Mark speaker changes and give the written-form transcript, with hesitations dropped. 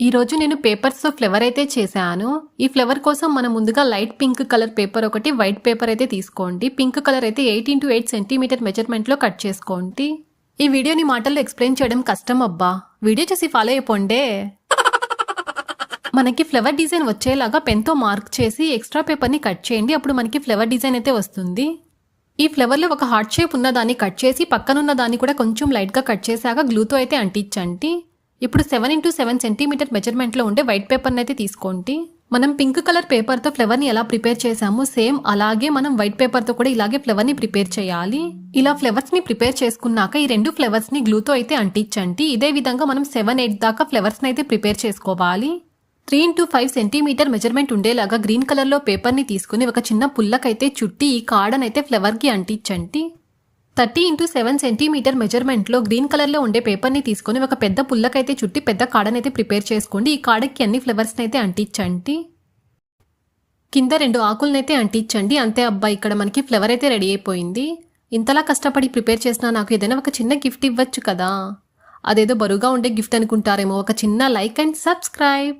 Speaker 1: ఈరోజు నేను పేపర్స్తో ఫ్లవర్ అయితే చేశాను. ఈ ఫ్లవర్ కోసం మనం ముందుగా లైట్ పింక్ కలర్ పేపర్ ఒకటి, వైట్ పేపర్ అయితే తీసుకోండి. పింక్ కలర్ అయితే 8 x 8 సెంటీమీటర్ మెజర్మెంట్లో కట్ చేసుకోండి. ఈ వీడియోని మాటల్లో ఎక్స్ప్లెయిన్ చేయడం కష్టం అబ్బా, వీడియో చేసి ఫాలో అయిపోండే. మనకి ఫ్లవర్ డిజైన్ వచ్చేలాగా పెన్తో మార్క్ చేసి ఎక్స్ట్రా పేపర్ని కట్ చేయండి. అప్పుడు మనకి ఫ్లవర్ డిజైన్ అయితే వస్తుంది. ఈ ఫ్లవర్లో ఒక హార్ట్ షేప్ ఉన్న దాన్ని కట్ చేసి పక్కనున్న దాన్ని కూడా కొంచెం లైట్గా కట్ చేశాక గ్లూతో అయితే అంటించండి. ఇప్పుడు 7 x 7 సెంటీమీటర్ మెజర్మెంట్లో ఉండే వైట్ పేపర్ని అయితే తీసుకోండి. మనం పింక్ కలర్ పేపర్తో ఫ్లవర్ని ఎలా ప్రిపేర్ చేసామో సేమ్ అలాగే మనం వైట్ పేపర్తో కూడా ఇలాగే ఫ్లవర్ని ప్రిపేర్ చేయాలి. ఇలా ఫ్లవర్స్ని ప్రిపేర్ చేసుకున్నాక ఈ రెండు ఫ్లవర్స్ని గ్లూతో అయితే అంటించండి. ఇదే విధంగా మనం 7, 8 దాకా ఫ్లవర్స్ని అయితే ప్రిపేర్ చేసుకోవాలి. 3 x 5 సెంటీమీటర్ మెజర్మెంట్ ఉండేలాగా గ్రీన్ కలర్లో పేపర్ని తీసుకుని ఒక చిన్న పుల్లకైతే చుట్టి ఈ కాడనైతే ఫ్లవర్కి అంటించండి. 30 x 7 సెంటీమీటర్ మెజర్మెంట్లో గ్రీన్ కలర్లో ఉండే పేపర్ని తీసుకొని ఒక పెద్ద పుల్లకైతే చుట్టి పెద్ద కాడనైతే ప్రిపేర్ చేసుకోండి. ఈ కాడకి అన్ని ఫ్లవర్స్ని అయితే అంటించండి. కింద 2 ఆకులనైతే అంటించండి. అంతే అబ్బా, ఇక్కడ మనకి ఫ్లవర్ అయితే రెడీ అయిపోయింది. ఇంతలా కష్టపడి ప్రిపేర్ చేసినా నాకు ఏదైనా ఒక చిన్న గిఫ్ట్ ఇవ్వచ్చు కదా. అదేదో బరువుగా ఉండే గిఫ్ట్ అనుకుంటారేమో. ఒక చిన్న లైక్ అండ్ సబ్స్క్రైబ్.